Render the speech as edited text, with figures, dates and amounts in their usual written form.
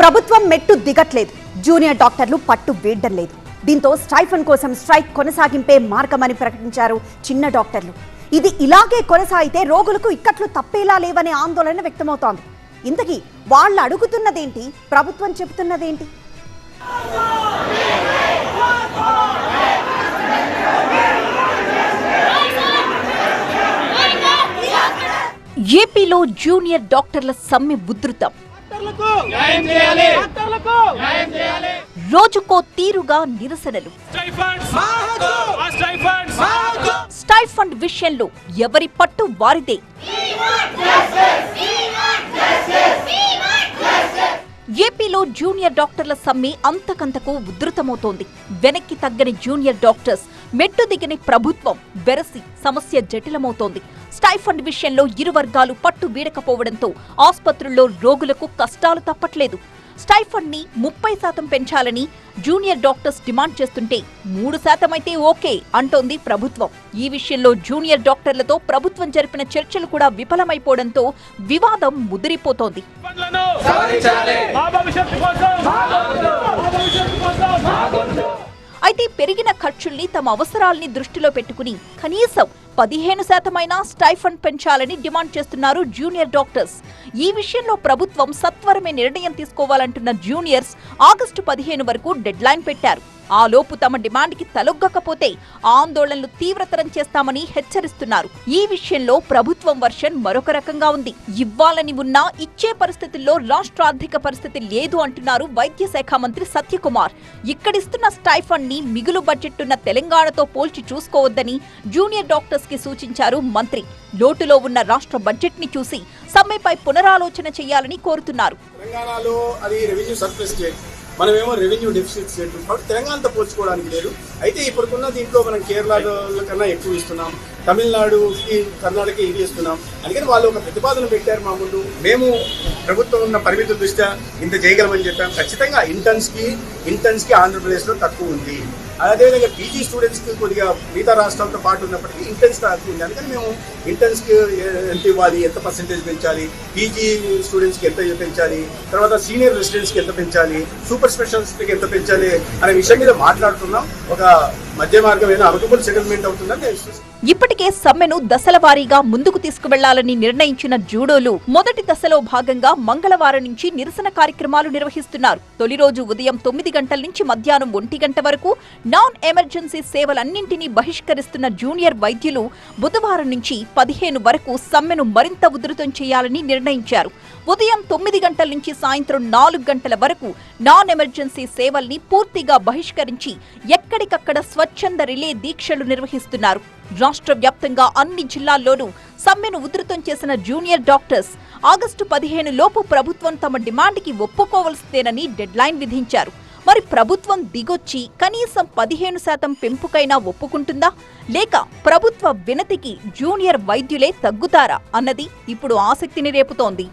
ప్రభుత్వం మెట్టు దిగట్లేదు, జూనియర్ డాక్టర్లు పట్టు వీడడం లేదు. దీంతో స్టైఫన్ కోసం స్ట్రైక్ కొనసాగింపే మార్గమని ప్రకటించారు చిన్న డాక్టర్లు. ఇది ఇలాగే కొనసాగితే రోగులకు ఇక్కట్లు తప్పేలా లేవనే ఆందోళన వ్యక్తమవుతోంది. ఇంతకీ వాళ్ళు అడుగుతున్నదేంటి, ప్రభుత్వం చెబుతున్నదేంటి? ఏపీలో జూనియర్ డాక్టర్ల సమ్మె ఉధృతం. రోజుకో తీరుగా నిరసనలు. స్టైఫండ్ విషయంలో ఎవరి పట్టు వారిదే. ఏపీలో జూనియర్ డాక్టర్ల సమ్మె అంతకంతకు ఉధృతమవుతోంది. వెనక్కి తగ్గని జూనియర్ డాక్టర్స్, మెట్టు దిగని ప్రభుత్వం వెరసి సమస్య జటిలమవుతోంది. స్టైఫండ్ విషయంలో ఇరు వర్గాలు పట్టు వీడకపోవడంతో ఆసుపత్రుల్లో రోగులకు కష్టాలు తప్పట్లేదు. స్టైఫండ్ ని 30% పెంచాలని జూనియర్ డాక్టర్స్ డిమాండ్ చేస్తుంటే 3% అయితే ఓకే అంటోంది ప్రభుత్వం. ఈ విషయంలో జూనియర్ డాక్టర్లతో ప్రభుత్వం జరిపిన చర్చలు కూడా విఫలమైపోవడంతో వివాదం ముదిరిపోతోంది. అయితే పెరిగిన ఖర్చుల్ని తమ అవసరాల్ని దృష్టిలో పెట్టుకుని కనీసం 15% స్టైఫండ్ పెంచాలని డిమాండ్ చేస్తున్నారు జూనియర్ డాక్టర్స్. ఈ విషయంలో ప్రభుత్వం సత్వరమే నిర్ణయం తీసుకోవాలంటున్న జూనియర్స్ ఆగస్టు 15 వరకు డెడ్ లైన్ పెట్టారు. ఆ లోపు తమ డిమాండ్కి తలొగ్గకపోతే ఆందోళనలు తీవ్రతరం చేస్తామని హెచ్చరిస్తున్నారు. ఈ విషయంలో ప్రభుత్వం వర్షన్ మరొక రకంగా ఉంది. ఇవ్వాలని ఉన్నా ఇచ్చే పరిస్థితుల్లో రాష్ట్ర ఆర్థిక పరిస్థితి లేదు అంటున్నారు వైద్య శాఖ మంత్రి సత్యకుమార్. ఇక్కడిస్తున్న స్టైఫండ్ ని మిగులు బడ్జెట్ ఉన్న తెలంగాణతో పోల్చి చూసుకోవద్దని జూనియర్ డాక్టర్స్ కి సూచించారు మంత్రి. లోటులో ఉన్న రాష్ట్ర బడ్జెట్ ని చూసి సమ్మెపై పునరాలోచన చేయాలని కోరుతున్నారు. మనమేమో రెవెన్యూ డెఫిసిట్ స్టేట్ కాబట్టి తెలంగాణతో పోల్చుకోవడానికి లేదు. అయితే ఇప్పుడున్న దీంట్లో మనం కేరళ కన్నా ఎక్కువ ఇస్తున్నాం, తమిళనాడుకి కర్ణాటక ఇది ఇస్తున్నాం. అందుకని వాళ్ళు ఒక ప్రతిపాదన పెట్టారు మా ముందు. మేము ప్రభుత్వం ఉన్న పరిమితుల దృష్ట్యా ఇంత చేయగలమని చెప్పాం. ఖచ్చితంగా ఇంటర్న్స్కి ఆంధ్రప్రదేశ్లో తక్కువ ఉంది. అదేవిధంగా పీజీ స్టూడెంట్స్కి కొద్దిగా మిగతా రాష్ట్రాలతో పాటు ఉన్నప్పటికీ ఇంటర్న్స్ తక్కువ ఉంది. అందుకని మేము ఇంటర్న్స్కి ఎంత ఇవ్వాలి, ఎంత పర్సెంటేజ్ పెంచాలి, పీజీ స్టూడెంట్స్కి ఎంత పెంచాలి, తర్వాత సీనియర్ రెసిడెంట్స్కి ఎంత పెంచాలి, సూపర్ స్పెషలిస్ట్కి ఎంత పెంచాలి అనే విషయం మీద మాట్లాడుతున్నాం. ఒక మధ్య మార్గమైన అమకబుల్ సెటిల్మెంట్ అవుతుందని నేను ఇప్పటికే సమ్మెను దశల వారీగా ముందుకు తీసుకువెళ్లాలని నిర్ణయించిన జూడోలు మొదటి దశలో భాగంగా మంగళవారం నుంచి నిరసన కార్యక్రమాలు నిర్వహిస్తున్నారు. తొలి రోజు ఉదయం 9 గంటల నుంచి మధ్యాహ్నం 1 గంట వరకు నాన్ ఎమర్జెన్సీ సేవలన్నింటినీ బహిష్కరిస్తున్న జూనియర్ వైద్యులు బుధవారం నుంచి 15 వరకు సమ్మెను మరింత ఉధృతం చేయాలని నిర్ణయించారు. ఉదయం 9 గంటల నుంచి సాయంత్రం 4 గంటల వరకు నాన్ ఎమర్జెన్సీ సేవల్ని పూర్తిగా బహిష్కరించి ఎక్కడికక్కడ స్వచ్ఛంద రిలే దీక్షలు నిర్వహిస్తున్నారు. రాష్ట్ర వ్యాప్తంగా అన్ని జిల్లాల్లోనూ సమ్మెను ఉధృతం చేసిన జూనియర్ డాక్టర్స్ ఆగస్టు 15 లోపు ప్రభుత్వం తమ డిమాండ్కి ఒప్పుకోవలసిందేనని డెడ్ లైన్ విధించారు. మరి ప్రభుత్వం దిగొచ్చి కనీసం 15% పెంపుకైనా ఒప్పుకుంటుందా, లేక ప్రభుత్వ వినతికి జూనియర్ వైద్యులే తగ్గుతారా అన్నది ఇప్పుడు ఆసక్తిని రేపుతోంది.